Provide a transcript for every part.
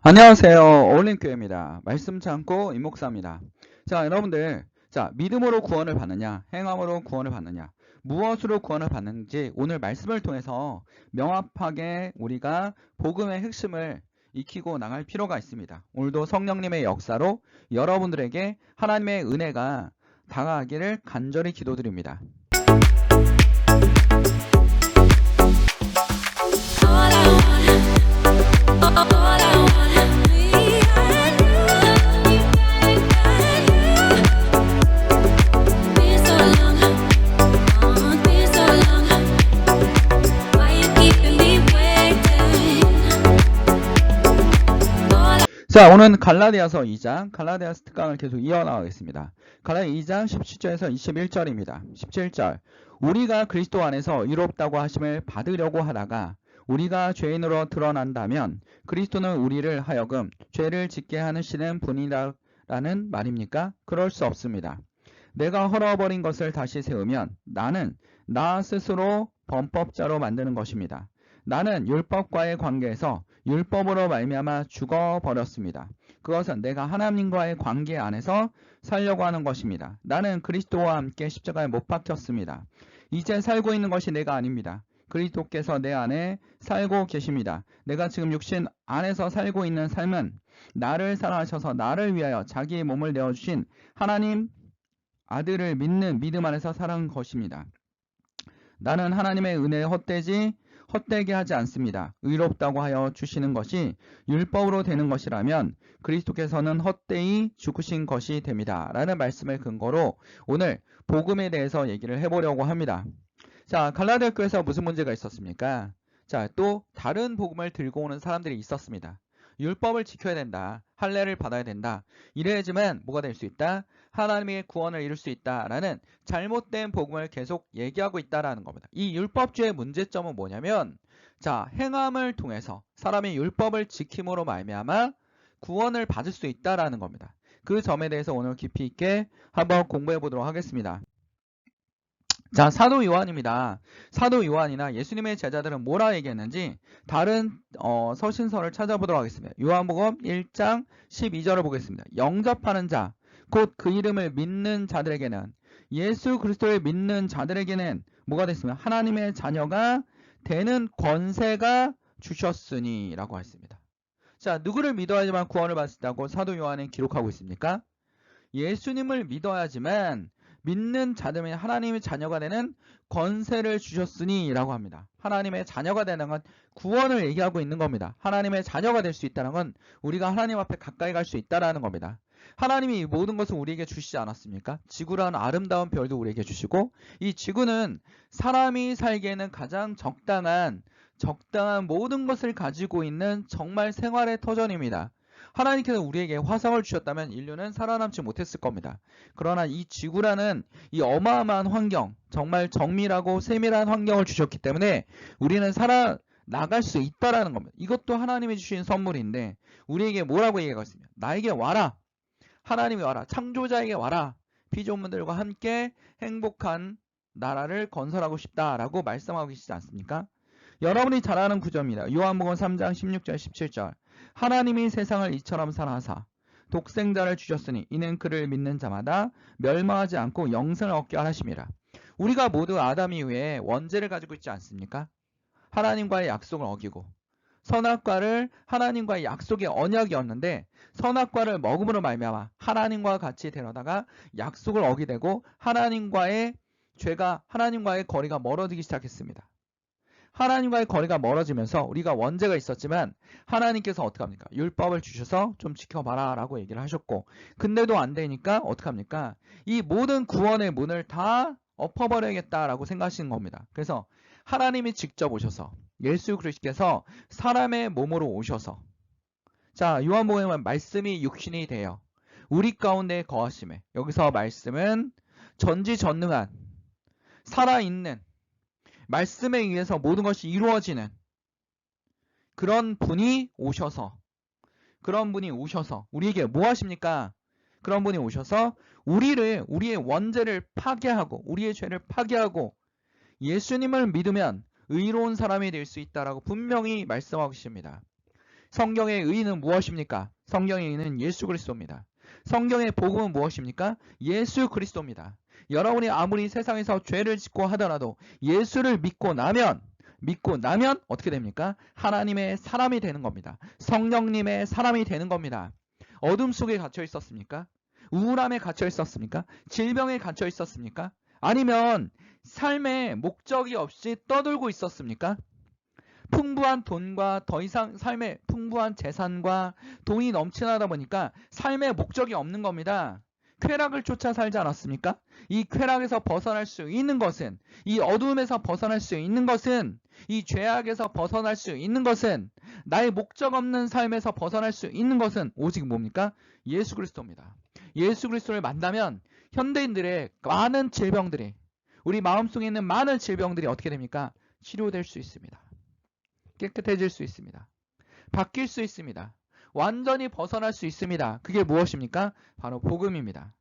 안녕하세요. 어울림교회입니다. 말씀 참고 임목사입니다. 자, 여러분들, 자, 믿음으로 구원을 받느냐, 행함으로 구원을 받느냐, 무엇으로 구원을 받는지 오늘 말씀을 통해서 명확하게 우리가 복음의 핵심을 익히고 나갈 필요가 있습니다. 오늘도 성령님의 역사로 여러분들에게 하나님의 은혜가 다가가기를 간절히 기도드립니다. 자, 오늘은 갈라디아서 2장, 갈라디아서 특강을 계속 이어나가겠습니다. 갈라디아 2장 17절에서 21절입니다. 17절, 우리가 그리스도 안에서 의롭다고 하심을 받으려고 하다가 우리가 죄인으로 드러난다면 그리스도는 우리를 하여금 죄를 짓게 하시는 분이라는 말입니까? 그럴 수 없습니다. 내가 헐어버린 것을 다시 세우면 나는 나 스스로 범법자로 만드는 것입니다. 나는 율법과의 관계에서 율법으로 말미암아 죽어버렸습니다. 그것은 내가 하나님과의 관계 안에서 살려고 하는 것입니다. 나는 그리스도와 함께 십자가에 못 박혔습니다. 이제 살고 있는 것이 내가 아닙니다. 그리스도께서 내 안에 살고 계십니다. 내가 지금 육신 안에서 살고 있는 삶은 나를 사랑하셔서 나를 위하여 자기의 몸을 내어주신 하나님 아들을 믿는 믿음 안에서 살아온 것입니다. 나는 하나님의 은혜에 헛되게 하지 않습니다. 의롭다고 하여 주시는 것이 율법으로 되는 것이라면 그리스도께서는 헛되이 죽으신 것이 됩니다. 라는 말씀을 근거로 오늘 복음에 대해서 얘기를 해보려고 합니다. 자, 갈라디아 교회에서 무슨 문제가 있었습니까? 자, 또 다른 복음을 들고 오는 사람들이 있었습니다. 율법을 지켜야 된다. 할례를 받아야 된다. 이래야지만 뭐가 될 수 있다? 하나님의 구원을 이룰 수 있다라는 잘못된 복음을 계속 얘기하고 있다라는 겁니다. 이 율법주의 문제점은 뭐냐면, 자, 행함을 통해서 사람이 율법을 지킴으로 말미암아 구원을 받을 수 있다라는 겁니다. 그 점에 대해서 오늘 깊이 있게 한번 공부해 보도록 하겠습니다. 자, 사도 요한입니다. 사도 요한이나 예수님의 제자들은 뭐라 얘기했는지 다른 서신서를 찾아보도록 하겠습니다. 요한복음 1장 12절을 보겠습니다. 영접하는 자, 곧 그 이름을 믿는 자들에게는, 예수 그리스도를 믿는 자들에게는 뭐가 됐으면 하나님의 자녀가 되는 권세가 주셨으니 라고 했습니다. 자, 누구를 믿어야지만 구원을 받을 수 있다고 사도 요한은 기록하고 있습니까? 예수님을 믿어야지만 믿는 자들이 하나님의 자녀가 되는 권세를 주셨으니 라고 합니다. 하나님의 자녀가 되는 건 구원을 얘기하고 있는 겁니다. 하나님의 자녀가 될 수 있다는 건 우리가 하나님 앞에 가까이 갈 수 있다는 겁니다. 하나님이 모든 것을 우리에게 주시지 않았습니까? 지구라는 아름다운 별도 우리에게 주시고, 이 지구는 사람이 살기에는 가장 적당한 모든 것을 가지고 있는 정말 생활의 터전입니다. 하나님께서 우리에게 화성을 주셨다면 인류는 살아남지 못했을 겁니다. 그러나 이 지구라는 이 어마어마한 환경, 정말 정밀하고 세밀한 환경을 주셨기 때문에 우리는 살아나갈 수 있다라는 겁니다. 이것도 하나님이 주신 선물인데 우리에게 뭐라고 얘기하고 있습니다. 나에게 와라. 하나님이 와라. 창조자에게 와라. 피조물들과 함께 행복한 나라를 건설하고 싶다라고 말씀하고 계시지 않습니까? 여러분이 잘 아는 구절입니다. 요한복음 3장 16절 17절. 하나님이 세상을 이처럼 사랑하사 독생자를 주셨으니 이는 그를 믿는 자마다 멸망하지 않고 영생을 얻게 하심이라. 우리가 모두 아담 이후에 원죄를 가지고 있지 않습니까? 하나님과의 약속을 어기고 선악과를 하나님과의 약속의 언약이었는데 선악과를 먹음으로 말미암아 하나님과 같이 데려다가 약속을 어기게 되고 하나님과의 거리가 멀어지기 시작했습니다. 하나님과의 거리가 멀어지면서 우리가 원죄가 있었지만 하나님께서 어떻게 합니까? 율법을 주셔서 좀 지켜봐라 라고 얘기를 하셨고, 근데도 안 되니까 어떻게 합니까? 이 모든 구원의 문을 다 엎어버려야겠다라고 생각하시는 겁니다. 그래서 하나님이 직접 오셔서 예수 그리스도께서 사람의 몸으로 오셔서, 자, 요한복음에 말씀이 육신이 되어 우리 가운데 거하심에, 여기서 말씀은 전지전능한 살아있는 말씀에 의해서 모든 것이 이루어지는 그런 분이 오셔서 우리에게 뭐 하십니까? 그런 분이 오셔서 우리의 원죄를 파괴하고 우리의 죄를 파괴하고 예수님을 믿으면 의로운 사람이 될 수 있다라고 분명히 말씀하고 계십니다. 성경의 의의는 무엇입니까? 성경의 의의는 예수 그리스도입니다. 성경의 복음은 무엇입니까? 예수 그리스도입니다. 여러분이 아무리 세상에서 죄를 짓고 하더라도 예수를 믿고 나면 어떻게 됩니까? 하나님의 사람이 되는 겁니다. 성령님의 사람이 되는 겁니다. 어둠 속에 갇혀 있었습니까? 우울함에 갇혀 있었습니까? 질병에 갇혀 있었습니까? 아니면 삶에 목적이 없이 떠돌고 있었습니까? 풍부한 돈과 더 이상 삶의 풍부한 재산과 돈이 넘쳐나다 보니까 삶의 목적이 없는 겁니다. 쾌락을 쫓아 살지 않았습니까? 이 쾌락에서 벗어날 수 있는 것은, 이 어둠에서 벗어날 수 있는 것은, 이 죄악에서 벗어날 수 있는 것은, 나의 목적 없는 삶에서 벗어날 수 있는 것은 오직 뭡니까? 예수 그리스도입니다. 예수 그리스도를 만나면 현대인들의 많은 질병들이, 우리 마음속에 있는 많은 질병들이 어떻게 됩니까? 치료될 수 있습니다. 깨끗해질 수 있습니다. 바뀔 수 있습니다. 완전히 벗어날 수 있습니다. 그게 무엇입니까? 바로 복음입니다.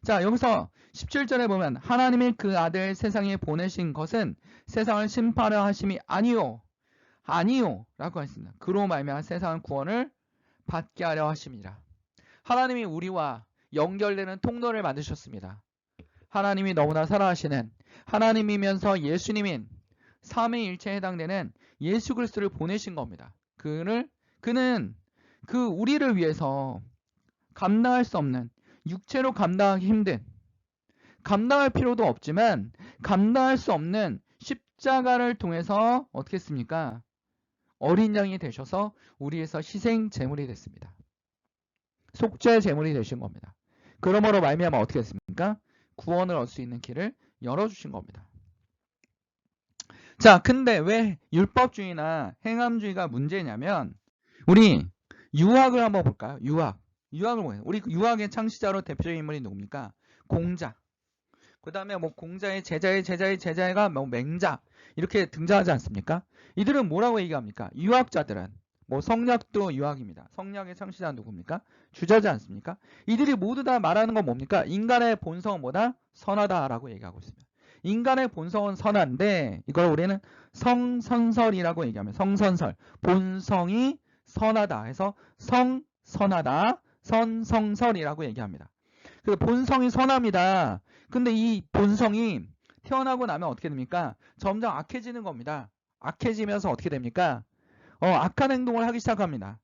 자, 여기서 17절에 보면 하나님이 그 아들 세상에 보내신 것은 세상을 심판하려 하심이 아니요 라고 했습니다. 그로 말미암아 세상은 구원을 받게 하려 하심이라. 하나님이 우리와 연결되는 통로를 만드셨습니다. 하나님이 너무나 사랑하시는 하나님이면서 예수님인 삼위일체에 해당되는 예수 그리스도를 보내신 겁니다. 그는 그 우리를 위해서 감당할 수 없는, 육체로 감당하기 힘든, 감당할 필요도 없지만 감당할 수 없는 십자가를 통해서 어떻게 했습니까? 어린 양이 되셔서 우리에서 희생 제물이 됐습니다. 속죄 제물이 되신 겁니다. 그러므로 말미암아 어떻게 했습니까? 구원을 얻을 수 있는 길을 열어주신 겁니다. 자, 근데 왜 율법주의나 행함주의가 문제냐면, 우리 유학을 한번 볼까요? 유학을 보세요. 우리 유학의 창시자로 대표적인 인물이 누굽니까? 공자. 그 다음에 뭐 공자의 제자가 뭐 맹자 이렇게 등장하지 않습니까? 이들은 뭐라고 얘기합니까? 유학자들은 뭐 성략도 유학입니다. 성략의 창시자는 누굽니까? 주자지 않습니까? 이들이 모두 다 말하는 건 뭡니까? 인간의 본성은 뭐다? 선하다라고 얘기하고 있습니다. 인간의 본성은 선한데 이걸 우리는 성선설이라고 얘기하면, 성선설, 본성이 선하다 해서 성선하다, 선성설이라고 얘기합니다. 그 본성이 선합니다. 근데 이 본성이 태어나고 나면 어떻게 됩니까? 점점 악해지는 겁니다. 악해지면서 어떻게 됩니까? 악한 행동을 하기 시작합니다.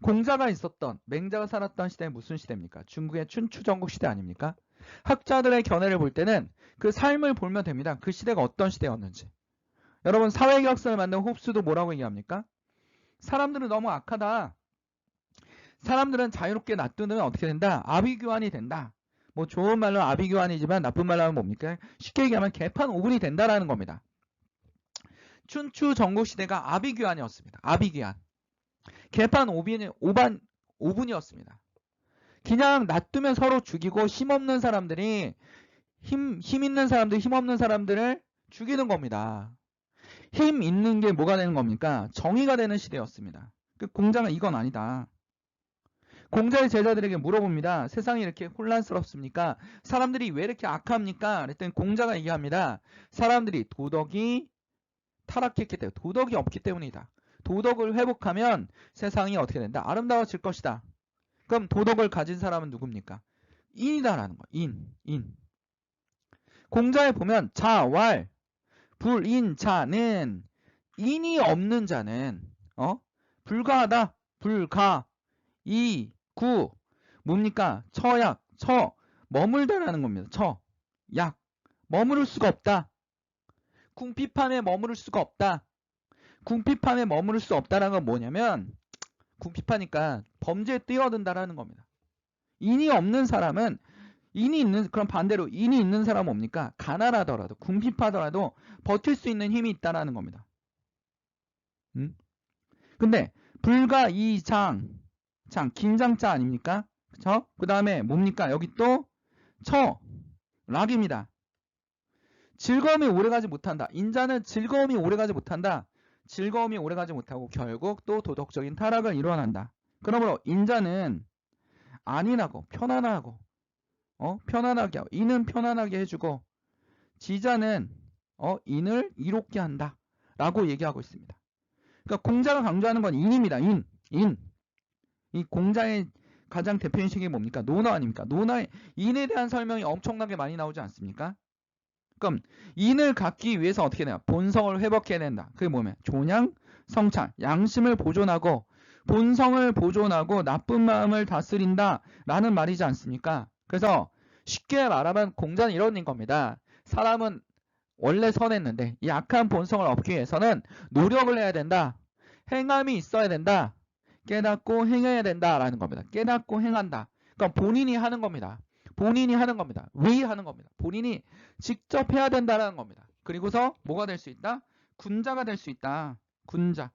공자가 있었던, 맹자가 살았던 시대는 무슨 시대입니까? 중국의 춘추전국 시대 아닙니까? 학자들의 견해를 볼 때는 그 삶을 보면 됩니다. 그 시대가 어떤 시대였는지. 여러분, 사회계약서를 만든 홉스도 뭐라고 얘기합니까? 사람들은 너무 악하다. 사람들은 자유롭게 놔두면 어떻게 된다? 아비규환이 된다. 뭐 좋은 말로 아비규환이지만 나쁜 말로 하면 뭡니까? 쉽게 얘기하면 개판 오분이 된다라는 겁니다. 춘추 전국 시대가 아비규환이었습니다. 아비규환. 개판 오분이었습니다. 그냥 놔두면 서로 죽이고 힘 있는 사람들이 힘 없는 사람들을 죽이는 겁니다. 힘 있는 게 뭐가 되는 겁니까? 정의가 되는 시대였습니다. 공자는 이건 아니다. 공자의 제자들에게 물어봅니다. 세상이 이렇게 혼란스럽습니까? 사람들이 왜 이렇게 악합니까? 그랬더니 공자가 얘기합니다. 사람들이 도덕이 타락했기 때문에, 도덕이 없기 때문이다. 도덕을 회복하면 세상이 어떻게 된다? 아름다워질 것이다. 그럼 도덕을 가진 사람은 누굽니까? 인이다라는 거예요. 인. 공자에 보면 자왈 불인자는, 인이 없는 자는 불가하다. 불가 이구 뭡니까? 처약 머물다라는 겁니다. 약 머무를 수가 없다. 궁핍함에 머무를 수가 없다. 궁핍함에 머무를 수 없다라는 건 뭐냐면, 궁핍하니까 범죄에 뛰어든다라는 겁니다. 인이 없는 사람은, 그럼 반대로 인이 있는 사람은 뭡니까? 가난하더라도, 궁핍하더라도 버틸 수 있는 힘이 있다라는 겁니다. 근데 불가 이장, 긴장자 아닙니까? 그쵸? 그 다음에 뭡니까? 여기 또 락입니다. 즐거움이 오래가지 못한다. 인자는 즐거움이 오래가지 못한다. 즐거움이 오래가지 못하고 결국 또 도덕적인 타락을 일어난다. 그러므로 인자는 안인하고 편안하고 편안하게 하고, 인은 편안하게 해주고, 지자는 인을 이롭게 한다 라고 얘기하고 있습니다. 그러니까 공자가 강조하는 건 인입니다. 이 공자의 가장 대표 인식이 뭡니까? 논어 아닙니까? 논어의 인에 대한 설명이 엄청나게 많이 나오지 않습니까? 그럼 인을 갖기 위해서 어떻게 돼요? 본성을 회복해야 된다. 그게 뭐냐면 존양, 성찰, 양심을 보존하고 본성을 보존하고 나쁜 마음을 다스린다 라는 말이지 않습니까? 그래서 쉽게 말하면 공자는 이런 겁니다. 사람은 원래 선했는데 이 악한 본성을 얻기 위해서는 노력을 해야 된다. 행함이 있어야 된다. 깨닫고 행해야 된다라는 겁니다. 깨닫고 행한다. 그러니까 본인이 하는 겁니다. 본인이 하는 겁니다. 왜 하는 겁니다. 본인이 직접 해야 된다라는 겁니다. 그리고서 뭐가 될 수 있다? 군자가 될 수 있다. 군자.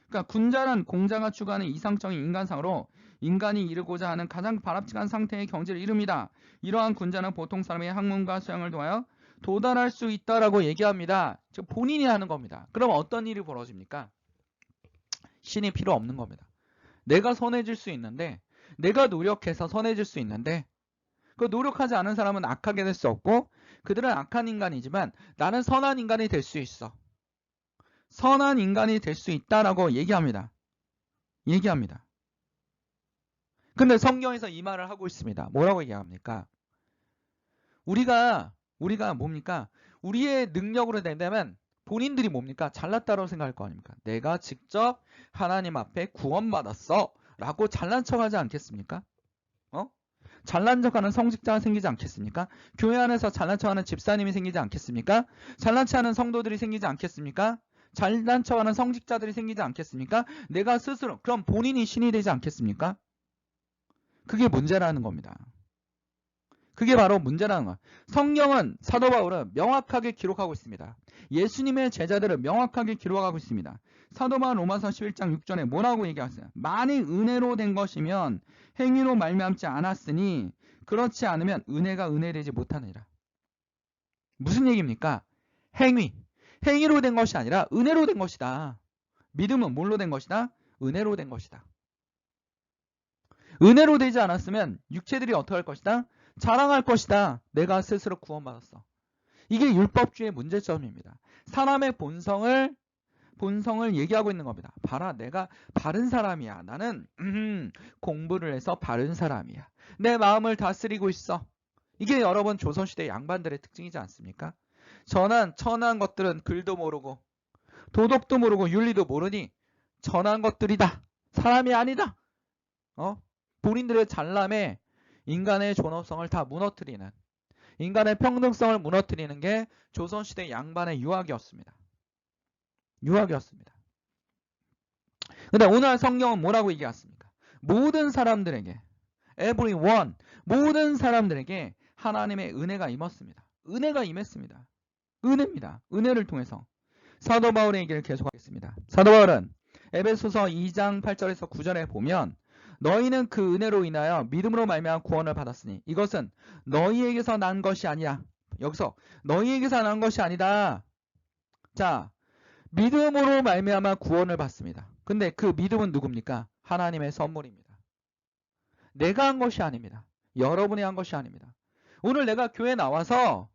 그러니까 군자란 공자가 추구하는 이상적인 인간상으로 인간이 이루고자 하는 가장 바람직한 상태의 경지를 이룹니다. 이러한 군자는 보통 사람의 학문과 수양을 통하여 도달할 수 있다라고 얘기합니다. 즉 본인이 하는 겁니다. 그럼 어떤 일이 벌어집니까? 신이 필요 없는 겁니다. 내가 선해질 수 있는데, 내가 노력해서 선해질 수 있는데, 그 노력하지 않은 사람은 악하게 될 수 없고, 그들은 악한 인간이지만 나는 선한 인간이 될 수 있어. 선한 인간이 될 수 있다라고 얘기합니다. 근데 성경에서 이 말을 하고 있습니다. 뭐라고 얘기합니까? 우리가 뭡니까? 우리의 능력으로 된다면 본인들이 뭡니까? 잘났다고 생각할 거 아닙니까? 내가 직접 하나님 앞에 구원받았어 라고 잘난 척하지 않겠습니까? 잘난 척하는 성직자가 생기지 않겠습니까? 교회 안에서 잘난 척하는 집사님이 생기지 않겠습니까? 잘난 척하는 성도들이 생기지 않겠습니까? 잘난 척하는 성직자들이 생기지 않겠습니까? 내가 스스로 그럼 본인이 신이 되지 않겠습니까? 그게 문제라는 겁니다. 그게 바로 문제라는 거야. 성경은 사도 바울은 명확하게 기록하고 있습니다. 예수님의 제자들은 명확하게 기록하고 있습니다. 사도 바울 로마서 11장 6절에 뭐라고 얘기하세요? 만일 은혜로 된 것이면 행위로 말미암지 않았으니 그렇지 않으면 은혜가 은혜되지 못하느니라. 무슨 얘기입니까? 행위로 된 것이 아니라 은혜로 된 것이다. 믿음은 뭘로 된 것이다? 은혜로 된 것이다. 은혜로 되지 않았으면 육체들이 어떻게 할 것이다? 자랑할 것이다. 내가 스스로 구원받았어. 이게 율법주의의 문제점입니다. 사람의 본성을 얘기하고 있는 겁니다. 봐라, 내가 바른 사람이야. 나는 공부를 해서 바른 사람이야. 내 마음을 다스리고 있어. 이게 여러분 조선시대 양반들의 특징이지 않습니까? 천한 것들은 글도 모르고 도덕도 모르고 윤리도 모르니 천한 것들이다. 사람이 아니다. 본인들의 잘남에 인간의 존엄성을 다 무너뜨리는, 인간의 평등성을 무너뜨리는 게 조선시대 양반의 유학이었습니다. 근데 오늘 성경은 뭐라고 얘기했습니까? 모든 사람들에게, everyone, 모든 사람들에게 하나님의 은혜가 임했습니다. 은혜가 임했습니다. 은혜입니다. 은혜를 통해서. 사도 바울의 얘기를 계속하겠습니다. 사도 바울은 에베소서 2장 8절에서 9절에 보면 너희는 그 은혜로 인하여 믿음으로 말미암아 구원을 받았으니 이것은 너희에게서 난 것이 아니야. 여기서 너희에게서 난 것이 아니다. 자, 믿음으로 말미암아 구원을 받습니다. 근데 그 믿음은 누굽니까? 하나님의 선물입니다. 내가 한 것이 아닙니다. 여러분이 한 것이 아닙니다. 오늘 내가 교회 나와서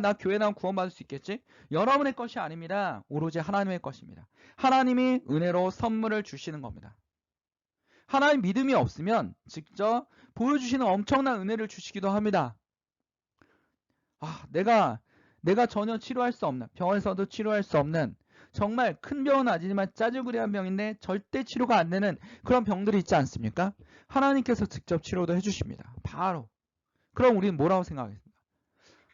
나 교회 나오면 구원받을 수 있겠지? 여러분의 것이 아닙니다. 오로지 하나님의 것입니다. 하나님이 은혜로 선물을 주시는 겁니다. 하나님 믿음이 없으면 직접 보여주시는 엄청난 은혜를 주시기도 합니다. 내가 전혀 치료할 수 없는, 병원에서도 치료할 수 없는 정말 큰 병은 아니지만 짜증구리한 병인데 절대 치료가 안 되는 그런 병들이 있지 않습니까? 하나님께서 직접 치료도 해주십니다. 바로. 그럼 우리는 뭐라고 생각하겠습니까?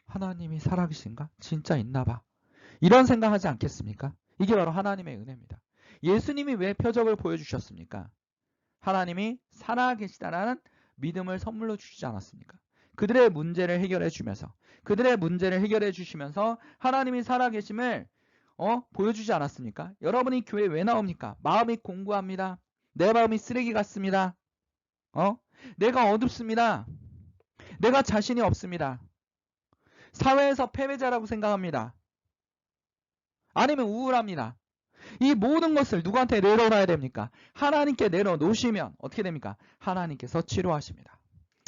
하나님이 살아계신가? 진짜 있나 봐. 이런 생각하지 않겠습니까? 이게 바로 하나님의 은혜입니다. 예수님이 왜 표적을 보여주셨습니까? 하나님이 살아계시다라는 믿음을 선물로 주시지 않았습니까? 그들의 문제를 해결해 주면서, 그들의 문제를 해결해 주시면서 하나님이 살아계심을 보여주지 않았습니까? 여러분이 교회 왜 나옵니까? 마음이 공고합니다. 내 마음이 쓰레기 같습니다. 내가 어둡습니다. 내가 자신이 없습니다. 사회에서 패배자라고 생각합니다. 아니면 우울합니다. 이 모든 것을 누구한테 내려놔야 됩니까? 하나님께 내려놓으시면 어떻게 됩니까? 하나님께서 치료하십니다.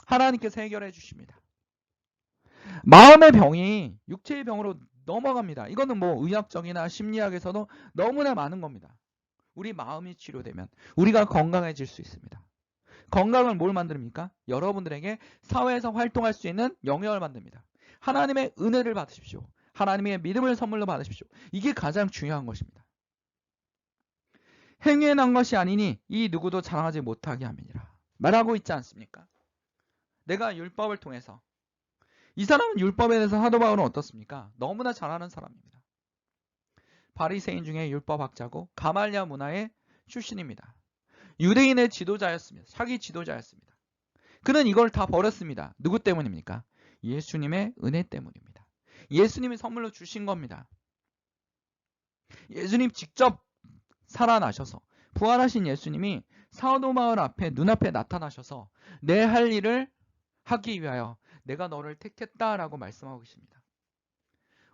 하나님께서 해결해 주십니다. 마음의 병이 육체의 병으로 넘어갑니다. 이거는 뭐 의학적이나 심리학에서도 너무나 많은 겁니다. 우리 마음이 치료되면 우리가 건강해질 수 있습니다. 건강을 뭘 만듭니까? 여러분들에게 사회에서 활동할 수 있는 영역을 만듭니다. 하나님의 은혜를 받으십시오. 하나님의 믿음을 선물로 받으십시오. 이게 가장 중요한 것입니다. 행위에 난 것이 아니니 이 누구도 자랑하지 못하게 함이니라 말하고 있지 않습니까? 내가 율법을 통해서 이 사람은 율법에 대해서 사도 바울은 어떻습니까? 너무나 잘하는 사람입니다. 바리새인 중에 율법학자고 가말리아 문화의 출신입니다. 유대인의 지도자였습니다. 사기 지도자였습니다. 그는 이걸 다 버렸습니다. 누구 때문입니까? 예수님의 은혜 때문입니다. 예수님이 선물로 주신 겁니다. 예수님 직접 살아나셔서 부활하신 예수님이 사도 바울 앞에 눈앞에 나타나셔서 내 할 일을 하기 위하여 내가 너를 택했다라고 말씀하고 계십니다.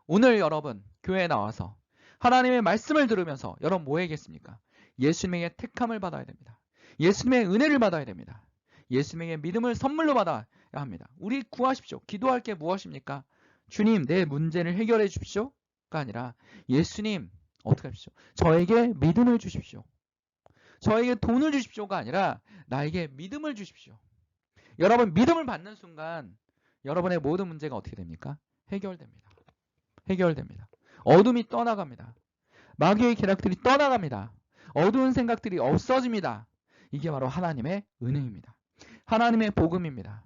오늘 여러분 교회에 나와서 하나님의 말씀을 들으면서 여러분 뭐 해야겠습니까? 예수님에게 택함을 받아야 됩니다. 예수님의 은혜를 받아야 됩니다. 예수님에게 믿음을 선물로 받아야 합니다. 우리 구하십시오. 기도할 게 무엇입니까? 주님 내 문제를 해결해 주십시오가 아니라 예수님 어떻게 하십시오? 저에게 믿음을 주십시오. 저에게 돈을 주십시오가 아니라 나에게 믿음을 주십시오. 여러분 믿음을 받는 순간 여러분의 모든 문제가 어떻게 됩니까? 해결됩니다. 해결됩니다. 어둠이 떠나갑니다. 마귀의 계략들이 떠나갑니다. 어두운 생각들이 없어집니다. 이게 바로 하나님의 은혜입니다. 하나님의 복음입니다.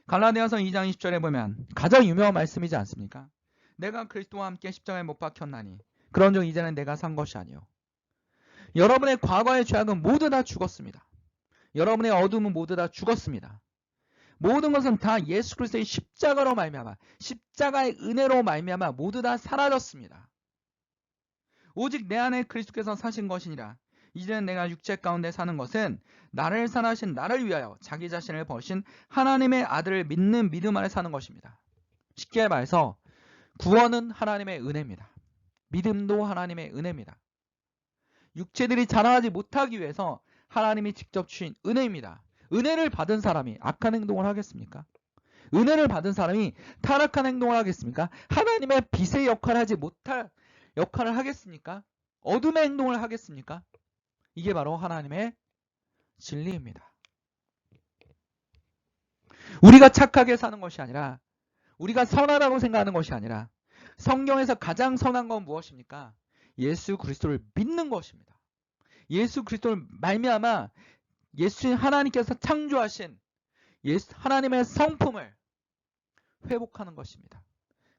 갈라디아서 2장 20절에 보면 가장 유명한 말씀이지 않습니까? 내가 그리스도와 함께 십자가에 못 박혔나니 그런즉 이제는 내가 산 것이 아니요 여러분의 과거의 죄악은 모두 다 죽었습니다. 여러분의 어둠은 모두 다 죽었습니다. 모든 것은 다 예수 그리스도의 십자가로 말미암아 십자가의 은혜로 말미암아 모두 다 사라졌습니다. 오직 내 안에 그리스도께서 사신 것이니라. 이제는 내가 육체 가운데 사는 것은 나를 사랑하신 나를 위하여 자기 자신을 버리신 하나님의 아들을 믿는 믿음 안에 사는 것입니다. 쉽게 말해서 구원은 하나님의 은혜입니다. 믿음도 하나님의 은혜입니다. 육체들이 자라나지 못하기 위해서 하나님이 직접 주신 은혜입니다. 은혜를 받은 사람이 악한 행동을 하겠습니까? 은혜를 받은 사람이 타락한 행동을 하겠습니까? 하나님의 빛의 역할을 하지 못할 역할을 하겠습니까? 어둠의 행동을 하겠습니까? 이게 바로 하나님의 진리입니다. 우리가 착하게 사는 것이 아니라 우리가 선하다고 생각하는 것이 아니라 성경에서 가장 선한 건 무엇입니까? 예수 그리스도를 믿는 것입니다. 예수 그리스도를 말미암아 예수 하나님께서 창조하신 하나님의 성품을 회복하는 것입니다.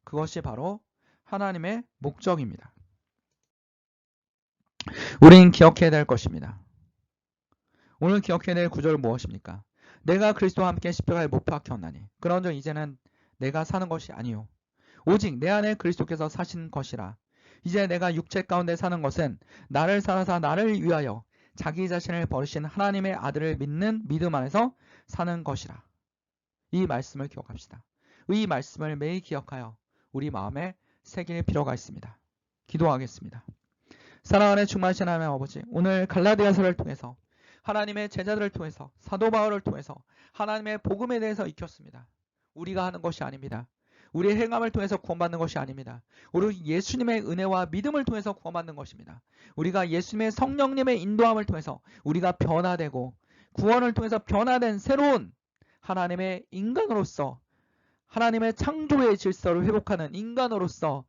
그것이 바로 하나님의 목적입니다. 우리는 기억해야 될 것입니다. 오늘 기억해야 될 구절은 무엇입니까? 내가 그리스도와 함께 십자가에 못 박혔나니 그런즉 이제는 내가 사는 것이 아니요 오직 내 안에 그리스도께서 사신 것이라. 이제 내가 육체 가운데 사는 것은 나를 사랑하사 나를 위하여 자기 자신을 버리신 하나님의 아들을 믿는 믿음 안에서 사는 것이라. 이 말씀을 기억합시다. 이 말씀을 매일 기억하여 우리 마음에 새길 필요가 있습니다. 기도하겠습니다. 사랑하는 충만하신 하나님 아버지, 오늘 갈라디아서를 통해서 하나님의 제자들을 통해서 사도 바울을 통해서 하나님의 복음에 대해서 익혔습니다. 우리가 하는 것이 아닙니다. 우리의 행함을 통해서 구원받는 것이 아닙니다. 우리 예수님의 은혜와 믿음을 통해서 구원받는 것입니다. 우리가 예수님의 성령님의 인도함을 통해서 우리가 변화되고 구원을 통해서 변화된 새로운 하나님의 인간으로서 하나님의 창조의 질서를 회복하는 인간으로서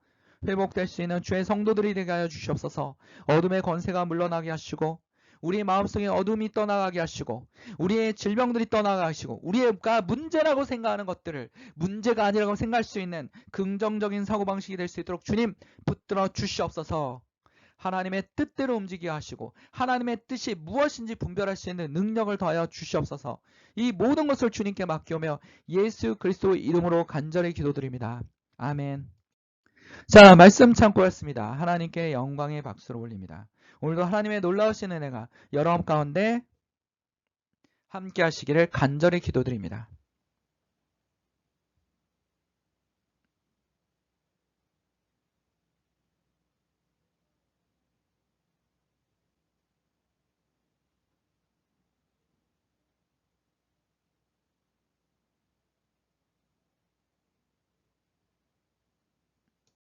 회복될 수 있는 주의 성도들이 되게 하여 주시옵소서. 어둠의 권세가 물러나게 하시고 우리의 마음속에 어둠이 떠나가게 하시고 우리의 질병들이 떠나가게 하시고 우리가 문제라고 생각하는 것들을 문제가 아니라고 생각할 수 있는 긍정적인 사고방식이 될 수 있도록 주님 붙들어 주시옵소서. 하나님의 뜻대로 움직이게 하시고 하나님의 뜻이 무엇인지 분별할 수 있는 능력을 더하여 주시옵소서. 이 모든 것을 주님께 맡기오며 예수 그리스도의 이름으로 간절히 기도드립니다. 아멘. 자, 말씀 참고였습니다. 하나님께 영광의 박수를 올립니다. 오늘도 하나님의 놀라우신 은혜가 여러분 가운데 함께 하시기를 간절히 기도드립니다.